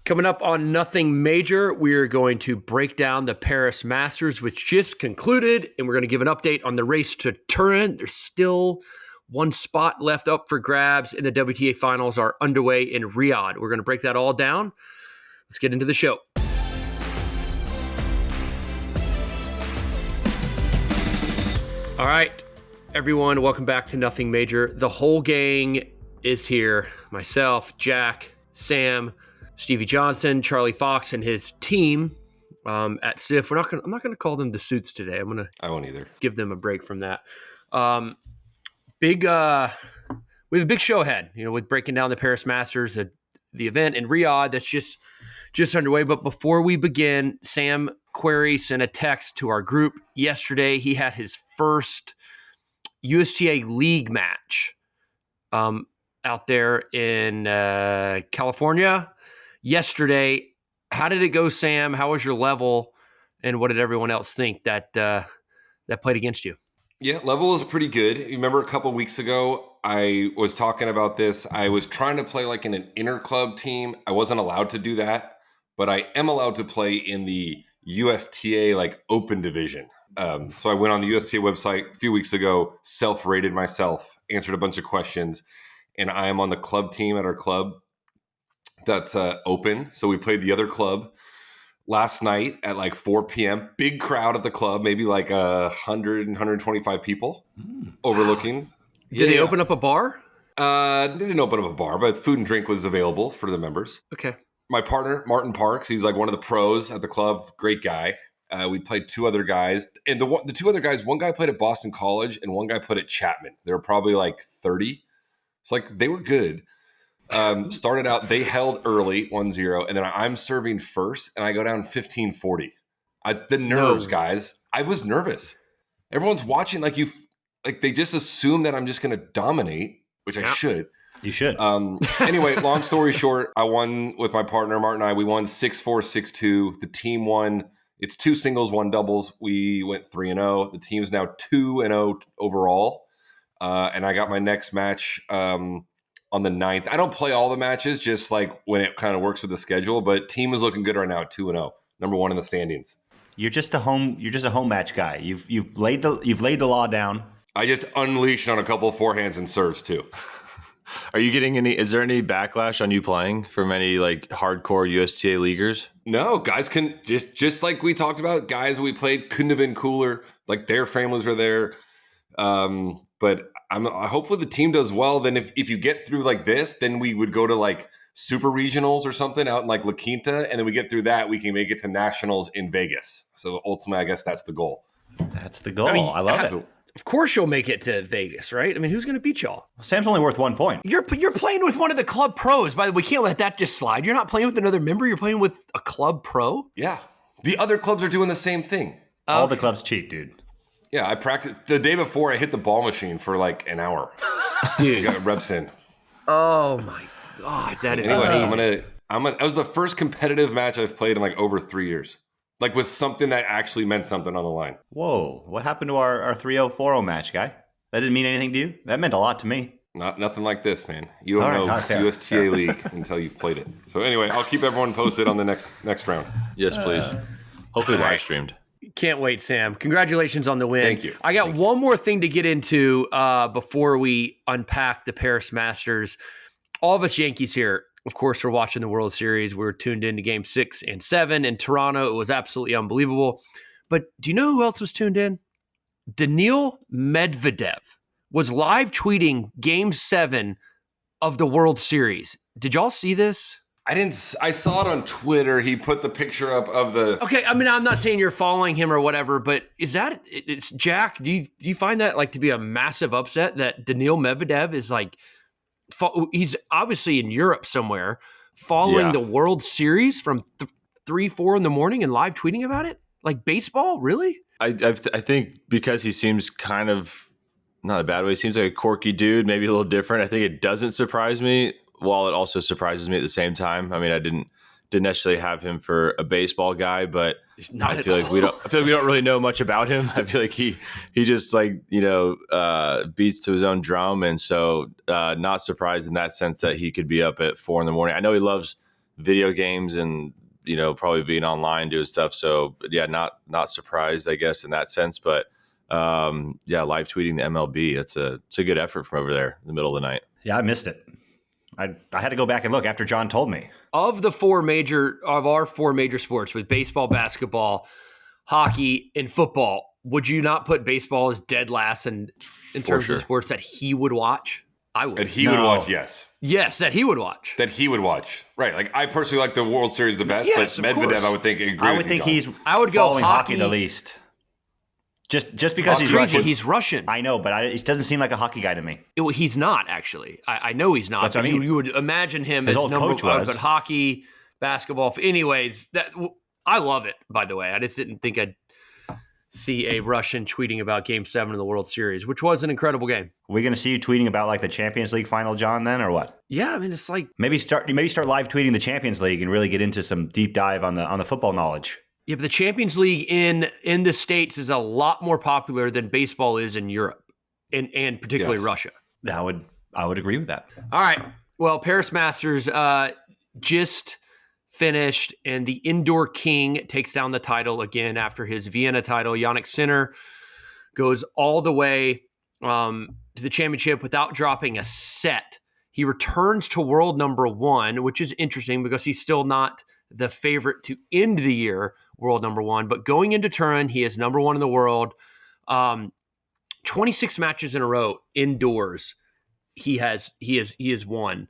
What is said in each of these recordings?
Coming up on Nothing Major, we're going to break down the Paris Masters, which just concluded, and we're going to give an update on the race to Turin. There's still one spot left up for grabs, and the WTA Finals are underway in Riyadh. We're going to break that all down. Let's get into the show. All right, everyone, welcome back to Nothing Major. The whole gang is here. Myself, Jack, Sam, Stevie Johnson, Charlie Fox, and his team at SIF. I'm not gonna call them the Suits today. I won't either. Give them a break from that. We have a big show ahead. With breaking down the Paris Masters, the event in Riyadh that's just underway. But before we begin, Sam Query sent a text to our group yesterday. He had his first USTA League match out there in California yesterday. How did it go, Sam? How was your level? And what did everyone else think that played against you? Yeah, level is pretty good. You remember a couple of weeks ago, I was talking about this. I was trying to play like in an inter-club team. I wasn't allowed to do that, but I am allowed to play in the USTA like open division. So I went on the USTA website a few weeks ago, self-rated myself, answered a bunch of questions, and I am on the club team at our club that's open. So we played the other club last night at like 4 p.m. Big crowd at the club, maybe like 100, 125 people overlooking. Did they open up a bar? They didn't open up a bar, but food and drink was available for the members. Okay. My partner, Martin Parks, he's like one of the pros at the club. Great guy. We played two other guys. And the two other guys, one guy played at Boston College and one guy played at Chapman. They were probably like 30. It's like they were good. Started out, they held early 1-0, and then I'm serving first, and I go down 15-40. The nerves, guys. I was nervous. Everyone's watching like they just assume that I'm just going to dominate, which I should. You should. Anyway, long story short, I won with my partner, Martin and I. We won 6-4, 6-2. The team won. It's 2 singles, 1 doubles. We went 3-0. The team's now 2-0 overall. And I got my next match on the 9th. I don't play all the matches, just like when it kind of works with the schedule. But team is looking good right now at 2-0, number 1 in the standings. You're just a home match guy. You've laid the law down. I just unleashed on a couple of forehands and serves too. Are you getting is there any backlash on you playing from any like hardcore USTA leaguers? No, guys can just like we talked about, guys we played couldn't have been cooler. Like their families were there. But I hopefully the team does well. Then if you get through like this, then we would go to like super regionals or something out in like La Quinta. And then we get through that, we can make it to nationals in Vegas. So ultimately, I guess that's the goal. That's the goal. I love it. Of course you'll make it to Vegas, right? I mean, who's going to beat y'all? Well, Sam's only worth 1 point. You're playing with one of the club pros. By the way, we can't let that just slide. You're not playing with another member. You're playing with a club pro? Yeah. The other clubs are doing the same thing. All the clubs cheat, dude. Yeah, I practiced the day before. I hit the ball machine for like an hour. Dude, got reps in. Oh my god, that is amazing. That was the first competitive match I've played in like over 3 years. Like with something that actually meant something on the line. Whoa, what happened to our 3-0, 4-0 match, guy? That didn't mean anything to you? That meant a lot to me. Nothing like this, man. You don't know USTA League until you've played it. So anyway, I'll keep everyone posted on the next round. Yes, please. Hopefully live streamed. Can't wait, Sam. Congratulations on the win. Thank you. I got one more thing to get into before we unpack the Paris Masters. All of us Yankees here, of course, we're watching the World Series. We're tuned into Game 6 and 7 in Toronto. It was absolutely unbelievable. But do you know who else was tuned in? Daniil Medvedev was live tweeting Game 7 of the World Series. Did y'all see this? I saw it on Twitter. He put the picture up of the... Okay, I mean, I'm not saying you're following him or whatever, but it's Jack, do you find that like to be a massive upset that Daniil Medvedev is like... He's obviously in Europe somewhere following the World Series from 3-4 in the morning and live tweeting about it? Like baseball? Really? I think because he seems kind of, not a bad way, he seems like a quirky dude, maybe a little different. I think it doesn't surprise me, while it also surprises me at the same time. I mean, I didn't necessarily have him for a baseball guy, but I feel like we don't really know much about him. I feel like he just like, beats to his own drum. And so not surprised in that sense that he could be up at 4 a.m. I know he loves video games and, probably being online doing stuff. So yeah, not surprised, I guess, in that sense. But live tweeting the MLB, it's a good effort from over there in the middle of the night. Yeah, I missed it. I had to go back and look after John told me. Of our four major sports, with baseball, basketball, hockey, and football, would you not put baseball as dead last in terms of sports that he would watch? I would. That he would watch, yes. Yes, that he would watch. That he would watch. Right. Like, I personally like the World Series the best, Yes, but of Medvedev, course. I would think, I would go following hockey the least. Just because he's crazy. Russian. He's Russian. I know, but it doesn't seem like a hockey guy to me. He's not, actually. I know he's not. That's what I mean. You would imagine him His as old number coach one, was. but hockey, basketball. Anyways, I love it, by the way. I just didn't think I'd see a Russian tweeting about Game 7 of the World Series, which was an incredible game. Are we going to see you tweeting about like the Champions League final, John, then, or what? Yeah, I mean, it's like... Maybe start live tweeting the Champions League and really get into some deep dive on the football knowledge. Yeah, but the Champions League in the States is a lot more popular than baseball is in Europe, and particularly Russia. I would agree with that. All right. Well, Paris Masters just finished, and the indoor king takes down the title again after his Vienna title. Jannik Sinner goes all the way to the championship without dropping a set. He returns to world number one, which is interesting because he's still not the favorite to end the year world number one. But going into Turin, he is number one in the world. 26 matches in a row indoors. He has won.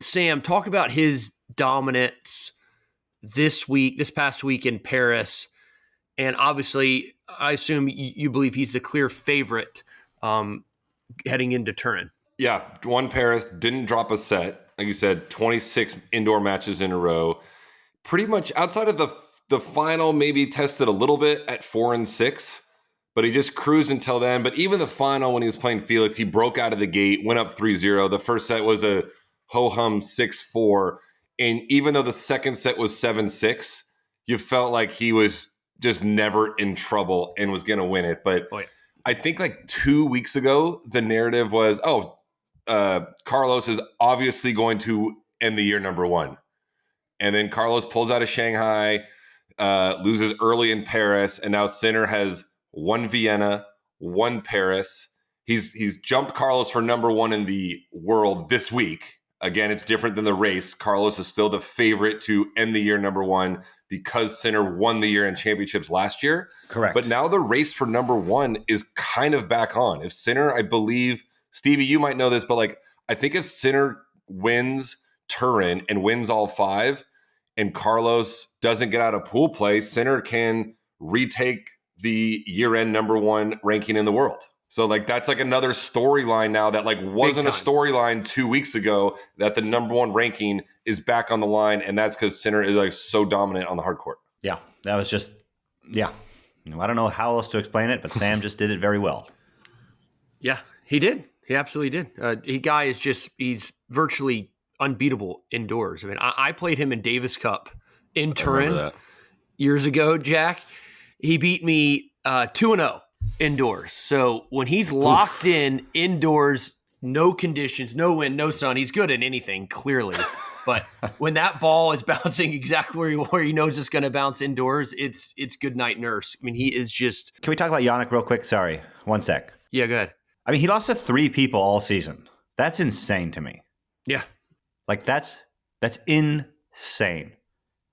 Sam, talk about his dominance this past week in Paris. And obviously, I assume you believe he's the clear favorite heading into Turin. Yeah, won Paris, didn't drop a set. Like you said, 26 indoor matches in a row. Pretty much outside of the final, maybe tested a little bit at 4 and 6, but he just cruised until then. But even the final, when he was playing Felix, he broke out of the gate, went up 3-0. The first set was a ho-hum 6-4. And even though the second set was 7-6, you felt like he was just never in trouble and was going to win it. But I think like 2 weeks ago, the narrative was, Carlos is obviously going to end the year number one. And then Carlos pulls out of Shanghai, loses early in Paris, and now Sinner has won Vienna, won Paris. He's jumped Carlos for number one in the world this week. Again, it's different than the race. Carlos is still the favorite to end the year number one because Sinner won the year in championships last year. Correct. But now the race for number one is kind of back on. If Sinner, I believe, Stevie, you might know this, but I think if Sinner wins Turin and wins all five and Carlos doesn't get out of pool play, Sinner can retake the year-end number one ranking in the world. So that's another storyline now that wasn't a storyline 2 weeks ago, that the number one ranking is back on the line, and that's because Sinner is so dominant on the hard court. Yeah, that was just I don't know how else to explain it, but Sam just did it very well. Yeah, he did. He absolutely did. He's virtually unbeatable indoors. I mean, I played him in Davis Cup in Turin years ago, Jack. He beat me 2-0 indoors. So when he's locked in indoors, no conditions, no wind, no sun, he's good at anything, clearly. But when that ball is bouncing exactly where he knows it's going to bounce indoors, it's good night nurse. I mean, he is just... Can we talk about Jannik real quick? Sorry, 1 sec. Yeah, go ahead. I mean, he lost to 3 people all season. That's insane to me. Yeah. That's insane.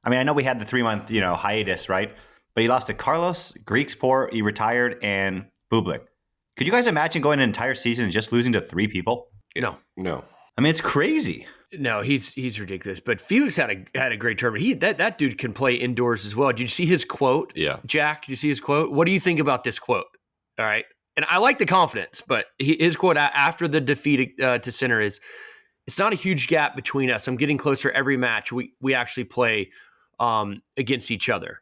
I mean, I know we had the 3-month, hiatus, right? But he lost to Carlos, Griekspoor, he retired, and Bublik. Could you guys imagine going an entire season and just losing to 3 people? No. I mean, it's crazy. No, he's ridiculous. But Felix had a great tournament. That dude can play indoors as well. Did you see his quote? Yeah. Jack, did you see his quote? What do you think about this quote? All right. And I like the confidence, but his quote after the defeat to Sinner is, "It's not a huge gap between us. I'm getting closer every match. We actually play against each other."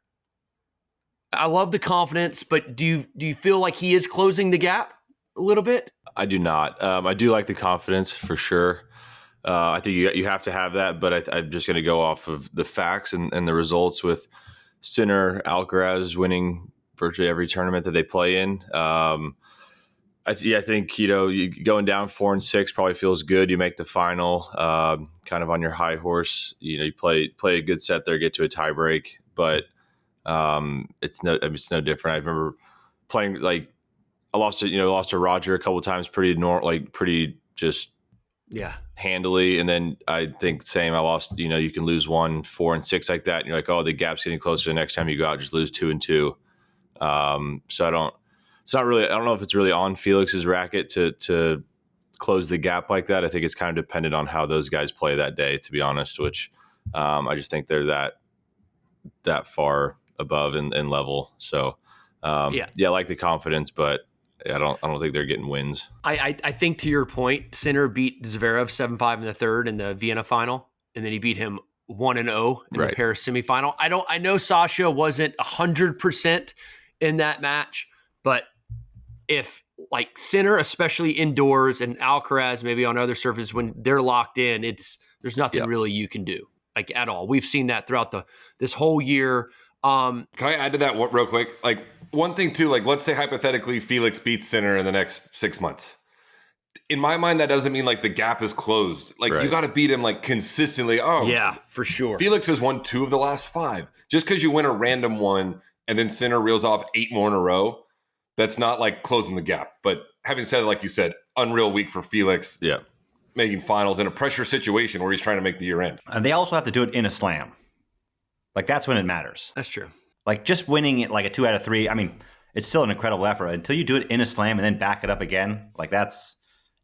I love the confidence, but do you feel like he is closing the gap a little bit? I do not. I do like the confidence for sure. I think you have to have that, but I'm just going to go off of the facts and the results with Sinner, Alcaraz winning virtually every tournament that they play in. I think, you going down 4-6 probably feels good. You make the final, kind of on your high horse. You play a good set there, get to a tie break, but it's no different. I remember playing I lost to Roger a couple of times, pretty just handily, and then I think same. I lost. You can lose 1, 4, and 6 like that, and you're like, oh, the gap's getting closer. The next time you go out, just lose 2 and 2. So it's not really. I don't know if it's really on Felix's racket to close the gap like that. I think it's kind of dependent on how those guys play that day, to be honest. Which I just think they're that far above in level. So I like the confidence, but I don't think they're getting wins. I think to your point, Sinner beat Zverev 7-5 in the third in the Vienna final, and then he beat him 1-0 in the Paris semifinal. I know Sasha wasn't 100% in that match, but if like Sinner, especially indoors, and Alcaraz maybe on other surfaces, when they're locked in, there's nothing really you can do at all. We've seen that throughout this whole year. Can I add to that real quick? Like one thing too, like let's say hypothetically Felix beats Sinner in the next 6 months. In my mind, that doesn't mean like the gap is closed. Like you got to beat him like consistently. Oh yeah, for sure. Felix has won 2 of the last 5. Just because you win a random one and then Sinner reels off 8 more in a row, that's not like closing the gap. But having said it, like you said, unreal week for Felix. Yeah. Making finals in a pressure situation where he's trying to make the year end. And they also have to do it in a slam. Like that's when it matters. That's true. Like just winning it like a 2 out of 3. I mean, it's still an incredible effort until you do it in a slam and then back it up again. Like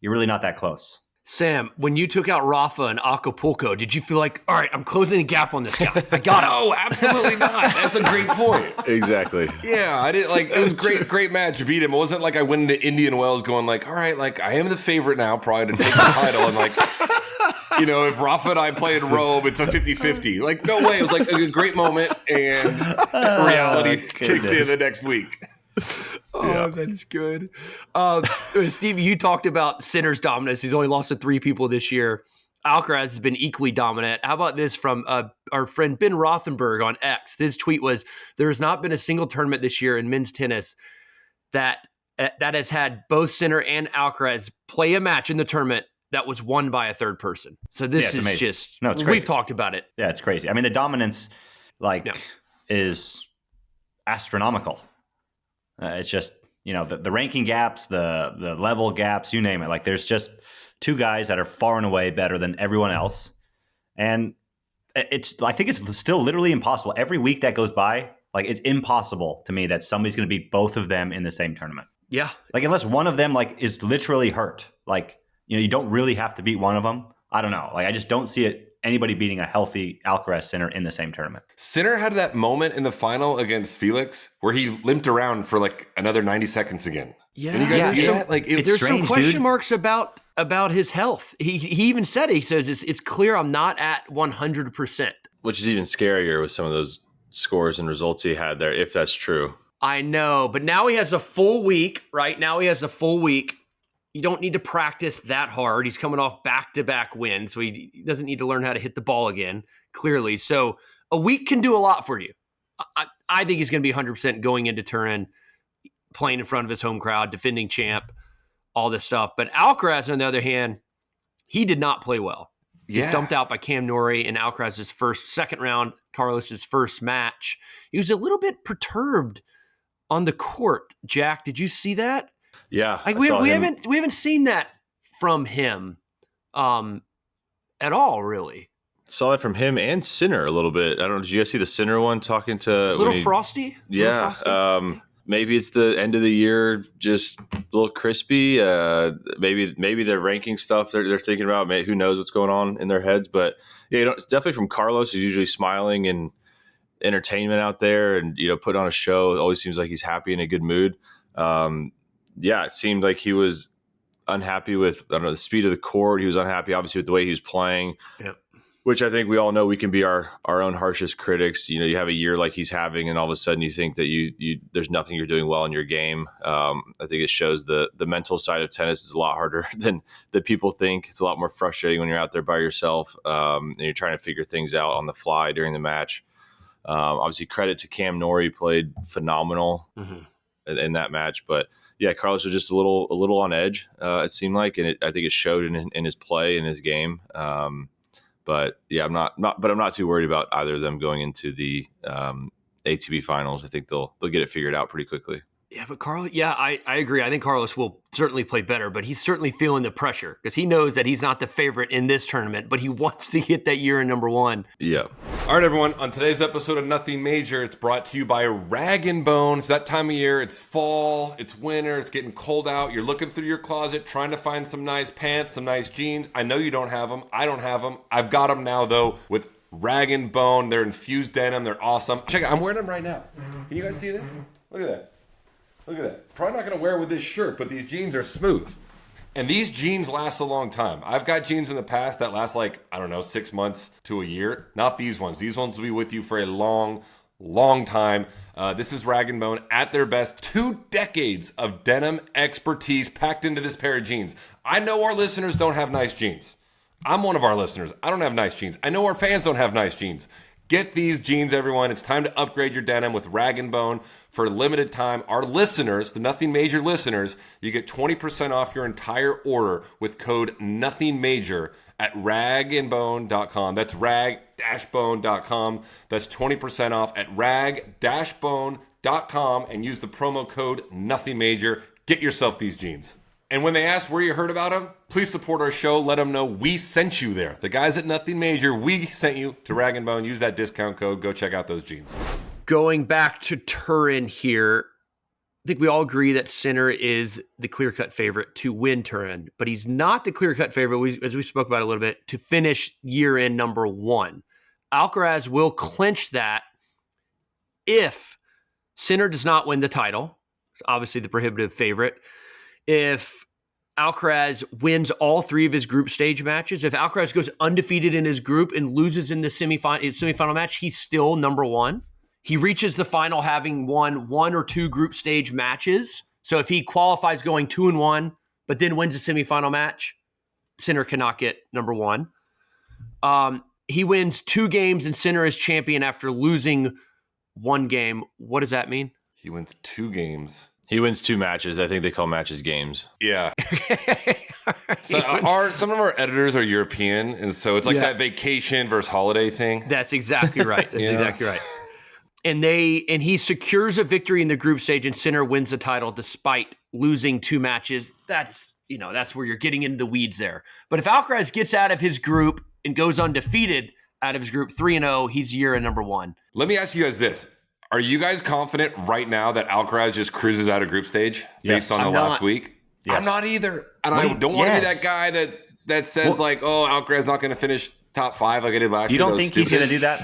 you're really not that close. Sam, when you took out Rafa and Acapulco, did you feel like, all right, I'm closing the gap on this guy? I got him. No, absolutely not. That's a great point. Exactly. Yeah, I didn't it was great match. Beat him. It wasn't like I went into Indian Wells going like, all right, like I am the favorite now, probably to take the title. And like, if Rafa and I play in Rome, it's a 50-50. Like, no way. It was like a great moment, and reality kicked in the next week. That's good. Steve, you talked about Sinner's dominance. He's only lost to 3 people this year. Alcaraz has been equally dominant. How about this from our friend Ben Rothenberg on X? His tweet was, there has not been a single tournament this year in men's tennis that has had both Sinner and Alcaraz play a match in the tournament that was won by a third person. So this is amazing. just, no, it's crazy. We've talked about it. Yeah, it's crazy. I mean, the dominance is astronomical. It's just, the ranking gaps, the level gaps, you name it. Like there's just 2 guys that are far and away better than everyone else. And I think it's still literally impossible. Every week that goes by, like it's impossible to me that somebody's going to beat both of them in the same tournament. Yeah. Like unless one of them like is literally hurt, like, you don't really have to beat one of them. I don't know. Like I just don't see anybody beating a healthy Alcaraz Sinner in the same tournament. Sinner had that moment in the final against Felix where he limped around for like another 90 seconds again. Yeah. Did you guys see that? Like there's strange, some question dude. marks about his health. He even said, he says, it's clear I'm not at 100%. Which is even scarier with some of those scores and results he had there, if that's true. I know, but now he has a full week, right? Now he has a full week. You don't need to practice that hard. He's coming off back-to-back wins, so he doesn't need to learn how to hit the ball again, clearly. So a week can do a lot for you. I think he's going to be 100% going into Turin, playing in front of his home crowd, defending champ, all this stuff. But Alcaraz, on the other hand, he did not play well. He's dumped out by Cam Norrie in Alcaraz's second round, Carlos's first match. He was a little bit perturbed on the court. Jack, did you see that? Yeah, like we haven't seen that from him at all, really. Saw that from him and Sinner a little bit. I don't know. Did you guys see the Sinner one talking to Frosty? Yeah. Maybe it's the end of the year, just a little crispy. Maybe their ranking stuff they're thinking about. Who knows what's going on in their heads? But yeah, it's definitely from Carlos. He's usually smiling and entertainment out there, and put on a show. It always seems like he's happy and in a good mood. It seemed like he was unhappy with the speed of the court. He was unhappy, obviously, with the way he was playing. Yep. Which I think we all know we can be our own harshest critics. You have a year like he's having, and all of a sudden you think that you there's nothing you're doing well in your game. I think it shows the mental side of tennis is a lot harder than people think. It's a lot more frustrating when you're out there by yourself and you're trying to figure things out on the fly during the match. Obviously, credit to Cam Norrie, played phenomenal in that match. But yeah, Carlos was just a little on edge. It seemed like, and I think it showed in his play, in his game. But yeah, I'm not too worried about either of them going into the ATP Finals. I think they'll get it figured out pretty quickly. Yeah, but Carlos, I agree. I think Carlos will certainly play better, but he's certainly feeling the pressure because he knows that he's not the favorite in this tournament, but he wants to hit that year in number one. Yeah. All right, everyone. On today's episode of Nothing Major, it's brought to you by Rag & Bone. It's that time of year. It's fall. It's winter. It's getting cold out. You're looking through your closet, trying to find some nice pants, some nice jeans. I know you don't have them. I don't have them. I've got them now, though, with Rag & Bone. They're infused denim. They're awesome. Check it. I'm wearing them right now. Can you guys see this? Look at that. Look at that. Probably not going to wear it with this shirt, but these jeans are smooth. And these jeans last a long time. I've got jeans in the past that last 6 months to a year. Not these ones. These ones will be with you for a long, long time. This is Rag & Bone at their best. 2 decades of denim expertise packed into this pair of jeans. I know our listeners don't have nice jeans. I'm one of our listeners. I don't have nice jeans. I know our fans don't have nice jeans. Get these jeans, everyone. It's time to upgrade your denim with Rag & Bone. For a limited time, our listeners, the Nothing Major listeners, you get 20% off your entire order with code NOTHINGMAJOR at ragandbone.com. That's rag-bone.com. That's 20% off at rag-bone.com and use the promo code NOTHINGMAJOR. Get yourself these jeans. And when they ask where you heard about them, please support our show. Let them know we sent you there. The guys at Nothing Major, we sent you to Rag & Bone. Use that discount code. Go check out those jeans. Going back to Turin here, I think we all agree that Sinner is the clear-cut favorite to win Turin, but he's not the clear-cut favorite, as we spoke about a little bit, to finish year-end number one. Alcaraz will clinch that if Sinner does not win the title. It's obviously the prohibitive favorite. If Alcaraz wins all 3 of his group stage matches, if Alcaraz goes undefeated in his group and loses in the semifinal match, he's still number one. He reaches the final having won 1 or 2 group stage matches. So if he qualifies going 2-1, but then wins a semifinal match, Sinner cannot get number one. He wins 2 games and Sinner is champion after losing 1 game. What does that mean? He wins 2 games. He wins 2 matches. I think they call matches games. Yeah. So some of our editors are European, and so it's like that vacation versus holiday thing. That's exactly right. That's exactly right. And he secures a victory in the group stage, and Sinner wins the title despite losing 2 matches. That's where you're getting into the weeds there. But if Alcaraz gets out of his group and goes undefeated out of his group 3-0, he's year-end number one. Let me ask you guys this. Are you guys confident right now that Alcaraz just cruises out of group stage based on last week? Yes. I'm not either. And I don't want to be that guy that says Alcaraz not going to finish top 5 like I did last year. You don't think he's going to do that?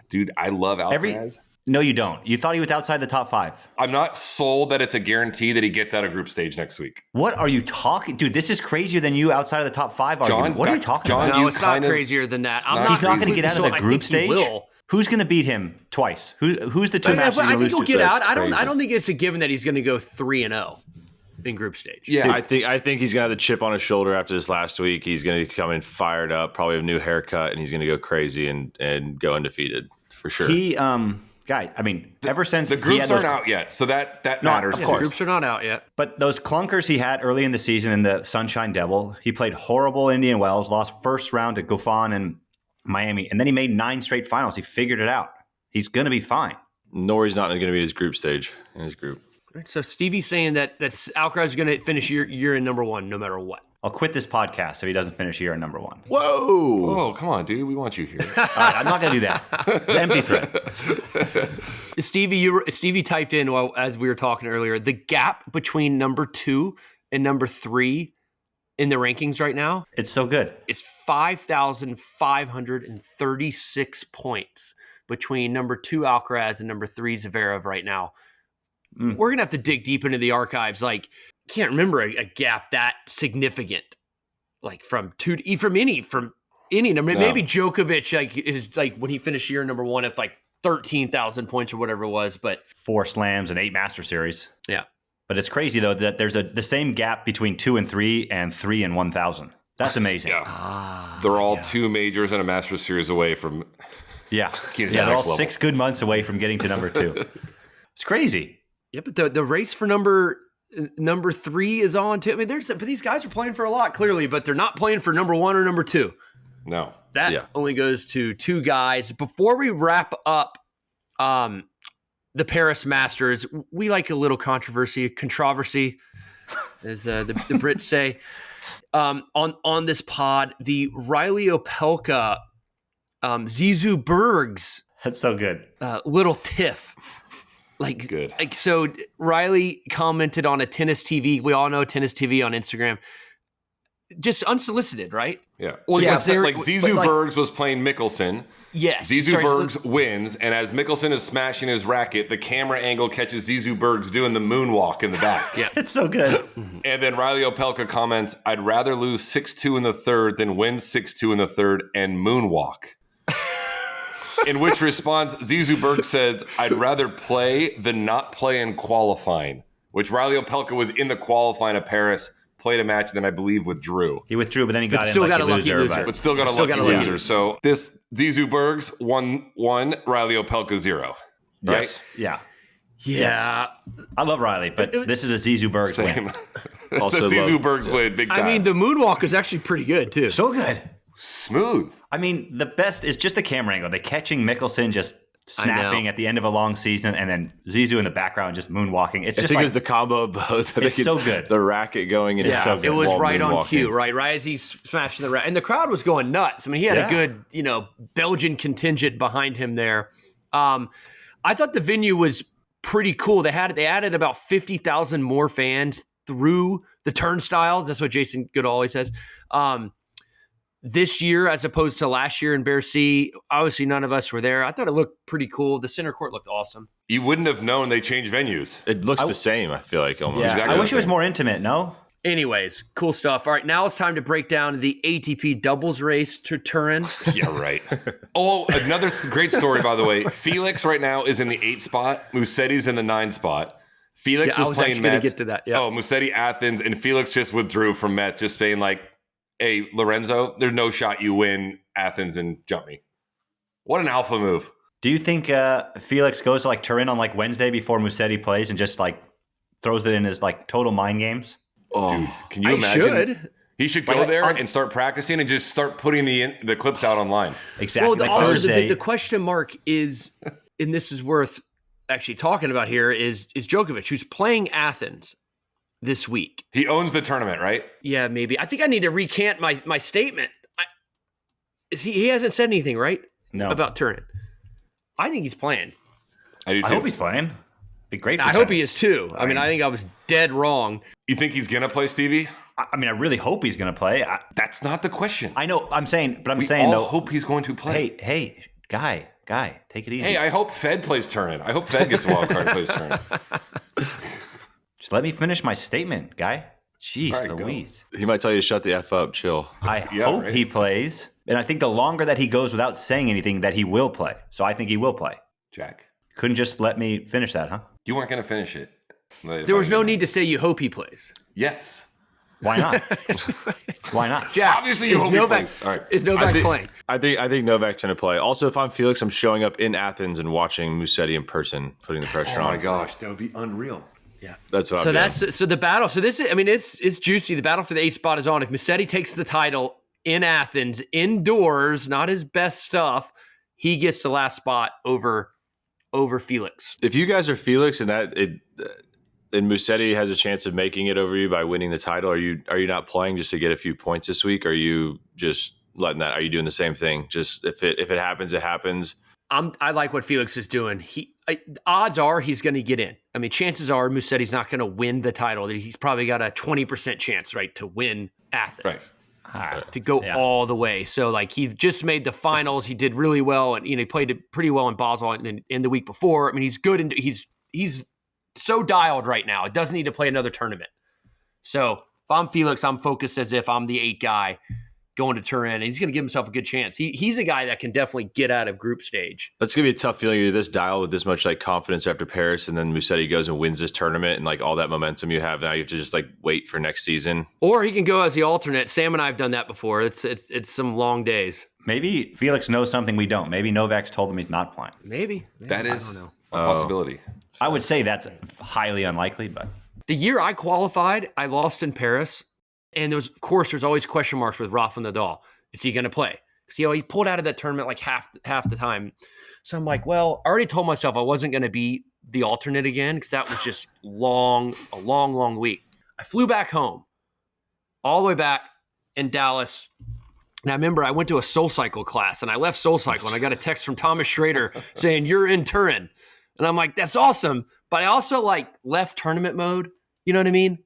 Dude, I love Alcaraz. No, you don't. You thought he was outside the top 5. I'm not sold that it's a guarantee that he gets out of group stage next week. What are you talking? Dude, this is crazier than you outside of the top 5 argument. What are you talking about? No, it's not crazier than that. He's not going to get out of the group stage? Who's going to beat him twice? Who's the 2 matches? I think he'll get out. I don't think it's a given that he's going to go 3-0 in group stage. Yeah, I think he's going to have the chip on his shoulder after this last week. He's going to come in fired up, probably have a new haircut, and he's going to go crazy and go undefeated for sure. Ever since the groups aren't out yet, so that matters. Of course, the groups are not out yet. But those clunkers he had early in the season in the Sunshine Devil, he played horrible Indian Wells, lost first round to Gauff and Miami, and then he made 9 straight finals. He figured it out. He's going to be fine. Nor he's not going to be his group stage in his group. So Stevie's saying that Alcaraz is going to finish year in number one no matter what. I'll quit this podcast if he doesn't finish year in number one. Whoa! Oh, come on, dude. We want you here. All right, I'm not going to do that. It's an empty threat. Stevie typed in as we were talking earlier, the gap between number 2 and number 3 in the rankings right now. It's so good. It's 5,536 points between number 2 Alcaraz and number 3 Zverev right now. We're going to have to dig deep into the archives. Like, can't remember a gap that significant. Like from any number. No. Maybe Djokovic is when he finished year number 1 at 13,000 points or whatever it was, but 4 slams and 8 Master Series. Yeah. But it's crazy though that there's the same gap between 2 and 3 and 3 and 1,000. That's amazing. Yeah. They're all 2 majors and a Master Series away from they're all 6 good months away from getting to number 2. It's crazy. Yeah, but the race for number Number 3 is on too. I mean, but these guys are playing for a lot clearly, but they're not playing for number 1 or number 2. No. That only goes to 2 guys. Before we wrap up the Paris Masters, we like a little controversy, as the Brits say. On this pod, the Riley Opelka, Zizou Bergs. That's so good. Little tiff. Good. So Riley commented on a Tennis TV. We all know Tennis TV on Instagram. Just unsolicited, right? Yeah. Well, Zizou Bergs was playing Mickelson. Yes. Zizou Bergs wins, and as Mickelson is smashing his racket, the camera angle catches Zizou Bergs doing the moonwalk in the back. Yeah. It's so good. And then Riley Opelka comments, "I'd rather lose 6-2 in the third than win 6-2 in the third and moonwalk." In which response, Zizou Bergs says, "I'd rather play than not play in qualifying," which Riley Opelka was in the qualifying of Paris, played a match, and then I believe withdrew. He withdrew, but then he got still in got like a lucky loser. But still got a lucky loser. So this Zizou Bergs 1-1, Riley Opelka 0. Right? Yes. Yeah. Yeah. I love Riley, but this is a Zizou Bergs win. Also so Zizou Bergs win big time. I mean, the moonwalk is actually pretty good, too. So good. Smooth. I mean, the best is just the camera angle. They're catching Mickelson just snapping at the end of a long season, and then Zizou in the background just moonwalking. It's just it's the combo of both. It's so good. The racket going in. It's so good. It was right on cue, right? Right as he's smashing the racket. And the crowd was going nuts. I mean, he had a good, Belgian contingent behind him there. I thought the venue was pretty cool. They added about 50,000 more fans through the turnstiles. That's what Jason Goodall always says. This year, as opposed to last year in Bercy, obviously none of us were there. I thought it looked pretty cool. The center court looked awesome. You wouldn't have known they changed venues. It looks the same, I feel like, almost. Yeah, Exactly I wish it was more intimate, no? Anyways, cool stuff. All right, now it's time to break down the ATP doubles race to Turin. Yeah, right. Oh, another great story, by the way. Felix right now is in the 8 spot. Musetti's in the 9 spot. Felix was playing Metz. Get to that. Yeah. Oh, Musetti, Athens, and Felix just withdrew from Metz, just saying like, "Hey, Lorenzo, there's no shot you win Athens and jump me." What an alpha move. Do you think Felix goes to like Turin on like Wednesday before Musetti plays and just like throws it in his like total mind games? Oh, dude, can you imagine? Should. He should go there and start practicing and just start putting the clips out online. Exactly. Well, also the question mark is, and this is worth actually talking about here, is Djokovic, who's playing Athens this week. He owns the tournament, right? Yeah, maybe. I think I need to recant my statement. He hasn't said anything, right? No. About Turin. I think he's playing. I do too. I hope he's playing. Be great. I hope he is too. I mean, I think I was dead wrong. You think he's gonna play, Stevie? I mean, I really hope he's going to play. That's not the question. I know. I'm saying, but We all hope he's going to play. Hey, guy, take it easy. Hey, I hope Fed plays Turin. I hope Fed gets a wild card and plays Turin. Just let me finish my statement, guy. Jeez, All right, Louise. He might tell you to shut the F up, chill. I hope he plays. And I think the longer that he goes without saying anything, that he will play. So I think he will play. Jack, Couldn't just let me finish that, huh? you weren't going to finish it. There was no need to say you hope he plays. Yes. Why not? Why not? Jack, Obviously, you hope he plays. All right. Is Novak playing? I think Novak's going to play. Also, if I'm Felix, I'm showing up in Athens and watching Musetti in person, putting the pressure on. Oh my gosh, that would be unreal. Yeah, that's what. So so the battle. So this is. I mean, it's juicy. The battle for the 8th spot is on. If Musetti takes the title in Athens, indoors, not his best stuff, he gets the last spot over Felix. If you guys are Felix and and Musetti has a chance of making it over you by winning the title, are you not playing just to get a few points this week? Or are you just letting that? Are you doing the same thing? Just if it happens, it happens. I like what Felix is doing. Odds are he's going to get in. I mean, chances are Musetti's not going to win the title. He's probably got a 20% chance, right, to win Athens. Right. To go all the way. So like he just made the finals. He did really well, and he played it pretty well in Basel in the week before. I mean, he's good, and he's so dialed right now. It doesn't need to play another tournament. So if I'm Felix, I'm focused as if I'm the 8 guy going to Turin, and he's going to give himself a good chance. He's a guy that can definitely get out of group stage. That's going to be a tough feeling. You're this dialed with this much like confidence after Paris, and then Musetti goes and wins this tournament, and like all that momentum you have now, you have to just like wait for next season. Or he can go as the alternate. Sam and I have done that before. It's some long days. Maybe Felix knows something we don't. Maybe Novak's told him he's not playing. Maybe. That is a possibility. I would say that's highly unlikely, but The year I qualified, I lost in Paris. And there's always question marks with Rafa Nadal. Is he going to play? Because he pulled out of that tournament like half the time. So I'm like, well, I already told myself I wasn't going to be the alternate again because that was just a long week. I flew back home, all the way back in Dallas. And I remember I went to a SoulCycle class, and I left SoulCycle, and I got a text from Thomas Schrader saying, "You're in Turin." And I'm like, that's awesome. But I also like left tournament mode. You know what I mean?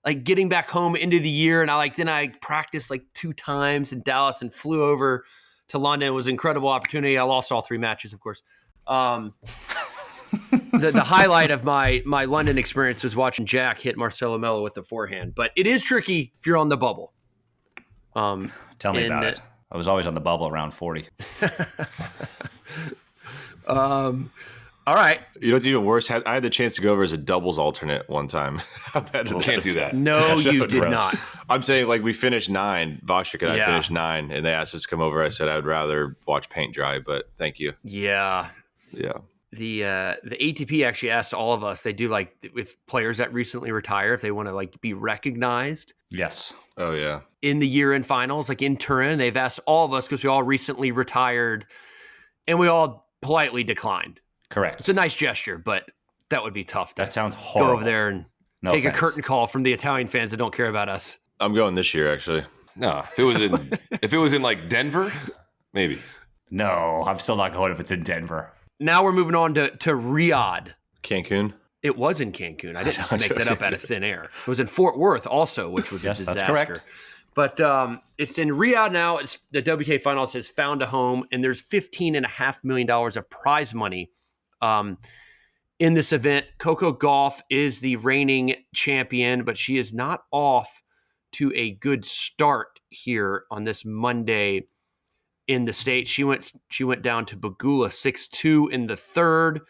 Like getting back home into the year, and then I practiced like 2 times in Dallas and flew over to London. It was an incredible opportunity. I lost all 3 matches, of course. The highlight of my London experience was watching Jack hit Marcelo Melo with the forehand. But it is tricky if you're on the bubble. Tell me about it. I was always on the bubble around 40. All right. You know what's even worse? I had the chance to go over as a doubles alternate one time. Can't do that. No, you did not. I'm saying like we finished 9. Voshik and I finished 9, and they asked us to come over. I said I would rather watch paint dry, but thank you. Yeah. Yeah. The ATP actually asked all of us. They do like with players that recently retire if they want to like be recognized. Yes. Oh yeah. In the year-end finals, like in Turin, they've asked all of us because we all recently retired, and we all politely declined. Correct. It's a nice gesture, but that would be tough. That sounds horrible. Go over there and take a curtain call from the Italian fans that don't care about us. I'm going this year, actually. No, if it was in like Denver, maybe. No, I'm still not going if it's in Denver. Now we're moving on to Riyadh. Cancun. It was in Cancun. I didn't just make that up out of thin air. It was in Fort Worth also, which was a disaster. That's correct. But it's in Riyadh now. It's the WTA Finals has found a home, and there's $15.5 million of prize money in this event. Coco Gauff is the reigning champion, but she is not off to a good start here on this Monday in the States. She went down to Pegula 6-2 in the third.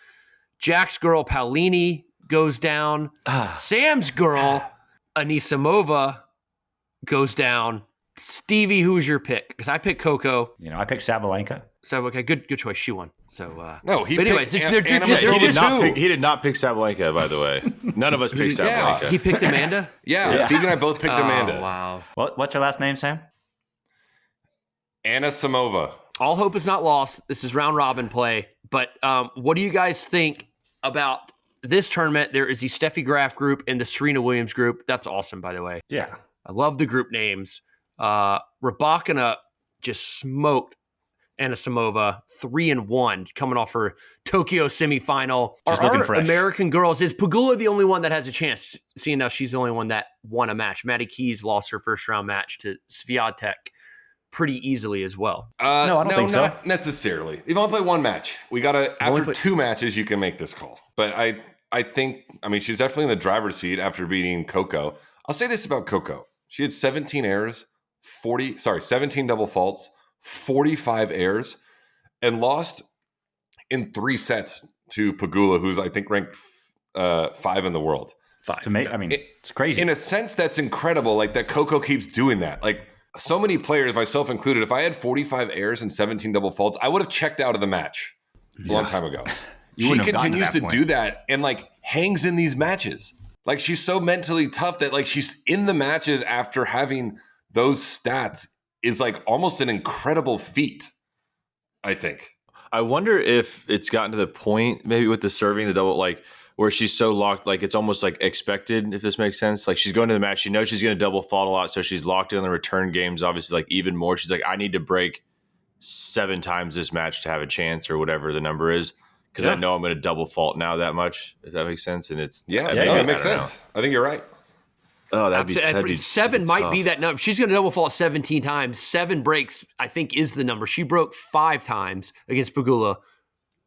Jack's girl Paulini goes down. Sam's girl Anisimova goes down. Stevie, who's your pick? Because I picked Coco. I picked Sabalenka. So okay, good choice. She won. So no, he. But anyways, picked they're just he did not pick Sabalenka, by the way. None of us picked Sabalenka. He picked Amanda. Yeah, Steve and I both picked Amanda. Wow. What's her last name, Sam? Anisimova. All hope is not lost. This is round robin play. But what do you guys think about this tournament? There is the Steffi Graf group and the Serena Williams group. That's awesome, by the way. Yeah. I love the group names. Rybakina just smoked Anisimova 3-1 coming off her Tokyo semifinal. She's looking fresh. American girls, is Pegula the only one that has a chance, seeing now she's the only one that won a match? Maddie Keys lost her first round match to Swiatek pretty easily as well. No, I don't think so. Not necessarily. You've only played one match. We got to, after 2 matches, you can make this call. But I think, she's definitely in the driver's seat after beating Coco. I'll say this about Coco. She had 17 errors, 17 double faults, 45 errors, and lost in 3 sets to Pegula, who's I think ranked 5 in the world. It's crazy. In a sense, that's incredible. Like that Coco keeps doing that. Like so many players, myself included, if I had 45 errors and 17 double faults, I would have checked out of the match a long time ago. She continues to do that and like hangs in these matches. Like she's so mentally tough that like she's in the matches after having those stats is like almost an incredible feat, I think. I wonder if it's gotten to the point maybe with the serving the double, like where she's so locked, like it's almost like expected, if this makes sense. Like she's going to the match, she knows she's going to double fault a lot, so she's locked in on the return games, obviously, like even more. She's like, I need to break 7 times this match to have a chance or whatever the number is. Because I know I'm going to double fault now that much, if that makes sense. And it's it makes sense. I think you're right. Oh, that'd be 7 might be that number. She's going to double fault 17 times. 7 breaks, I think, is the number. She broke 5 times against Pegula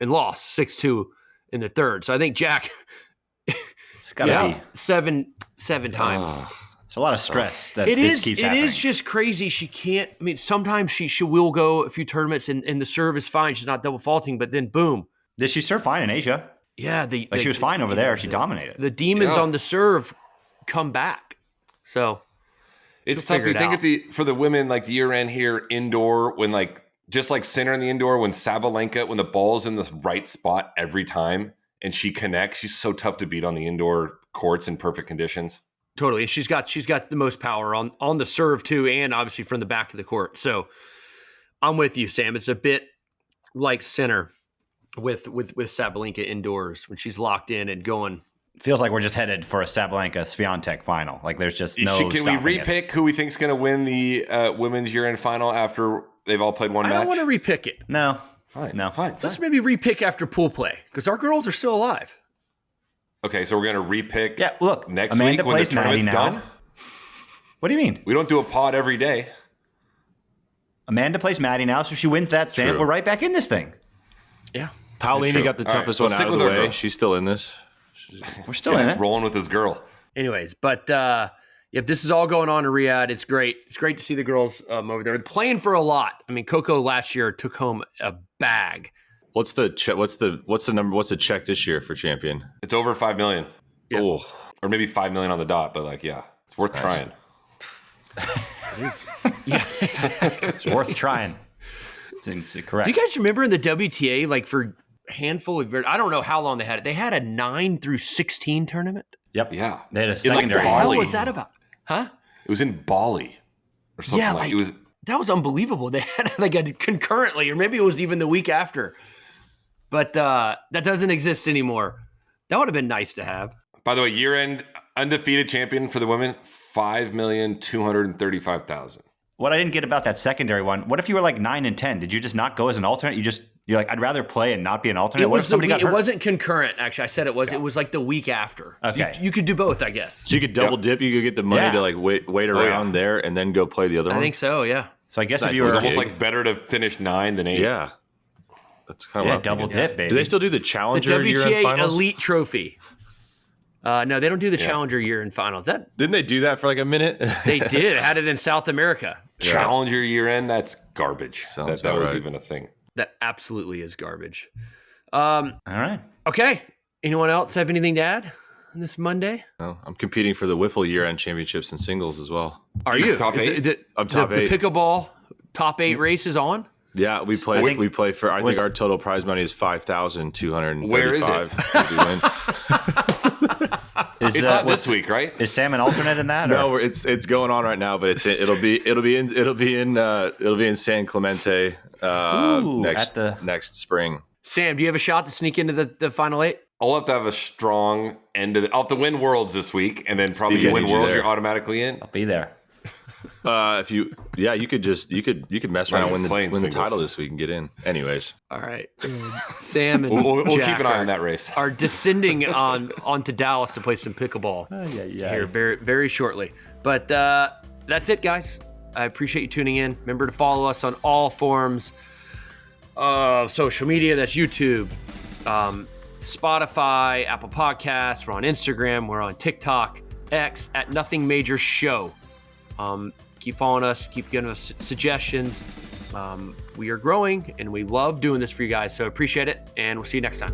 and lost 6-2 in the third. So I think Jack, it's got to be 7 times. It's a lot of stress that it this keeps happening. It is just crazy. She can't. Sometimes she will go a few tournaments and the serve is fine. She's not double faulting, but then boom. Did she serve fine in Asia? Yeah, she was fine over there. She dominated. The demons on the serve come back. So it's tough. You think for the women, like the year end here indoor, when like just like center in the indoor, when Sabalenka, when the ball's in the right spot every time and she connects, she's so tough to beat on the indoor courts in perfect conditions. Totally. And she's got the most power on the serve too, and obviously from the back of the court. So I'm with you, Sam. It's a bit like center with Sabalenka indoors when she's locked in and going. Feels like we're just headed for a Sabalenka-Swiatek final. Like there's just no Can we repick who we think's going to win the women's year-end final after they've all played one match? I don't want to repick it. No. Fine. No. Fine. Let's maybe repick after pool play because our girls are still alive. Okay, so we're going to repick next Amanda week when the plays Maddie tournament's now. done? What do you mean? We don't do a pod every day. Amanda plays Maddie now, so she wins that, Sam. True. We're right back in this thing. Yeah. Paulina True. got the All right, toughest let's one stick out of with the our way. girl. She's still in this. We're still in it. Rolling with his girl. Anyways, but this is all going on in Riyadh. It's great. It's great to see the girls over there playing for a lot. I mean, Coco last year took home a bag. What's the number? What's the check this year for champion? It's over $5 million. Yeah. Oh, or maybe $5 million on the dot, but it's worth trying. Yeah, exactly. It's worth trying. It's correct. Do you guys remember in the WTA, like for a handful of years, I don't know how long they had it. They had a 9 through 16 tournament. Yep. Yeah. They had a like secondary. Bali. What was that about? Huh? It was in Bali or something Yeah, like it was. that was unbelievable. They had like a concurrently, or maybe it was even the week after. But that doesn't exist anymore. That would have been nice to have. By the way, year-end undefeated champion for the women, 5,235,000. What I didn't get about that secondary one, what if you were like 9 and 10? Did you just not go as an alternate? You're like, I'd rather play and not be an alternate. What if somebody got hurt? It wasn't concurrent, actually. I said it was. Yeah. It was like the week after. Okay. You could do both, I guess. So you could double dip. You could get the money to like wait around there and then go play the other one. I think so. Yeah. So I guess Nice. if you It was were almost like better to finish 9 than 8. Yeah, that's kind of double dip, baby. Do they still do the The Challenger year-end WTA finals? Elite Trophy. No, they don't do the Challenger year-end finals. That Didn't they do that for like a minute? they did. Had it in South America. Challenger year-end, that's garbage. Sounds That was right. even a thing. That absolutely is garbage. All right. Okay. Anyone else have anything to add on this Monday? No, I'm competing for the Wiffle year-end championships in singles as well. Are you Top 8? I'm top 8. The pickleball top 8 race is on. Yeah, we play. We play for. I think our total prize money is $5,235. Where is it? It's not this week, right? Is Sam an alternate in that? No, it's going on right now, but it'll be in San Clemente next spring. Sam, do you have a shot to sneak into the final 8? I'll have to have a strong end of I'll have to win Worlds this week, and then probably Steve, you win I need you Worlds, there. you're automatically in. I'll be there. You could mess around Right, win playing the singles. title this week and get in. Anyways, All right. Sam and We'll Jack keep an eye on that race. are descending onto Dallas to play some pickleball here very, very shortly. But that's it, guys. I appreciate you tuning in. Remember to follow us on all forms of social media. That's YouTube, Spotify, Apple Podcasts. We're on Instagram. We're on TikTok, X at Nothing Major Show. Keep following us. Keep giving us suggestions. We are growing, and we love doing this for you guys. So appreciate it, and we'll see you next time.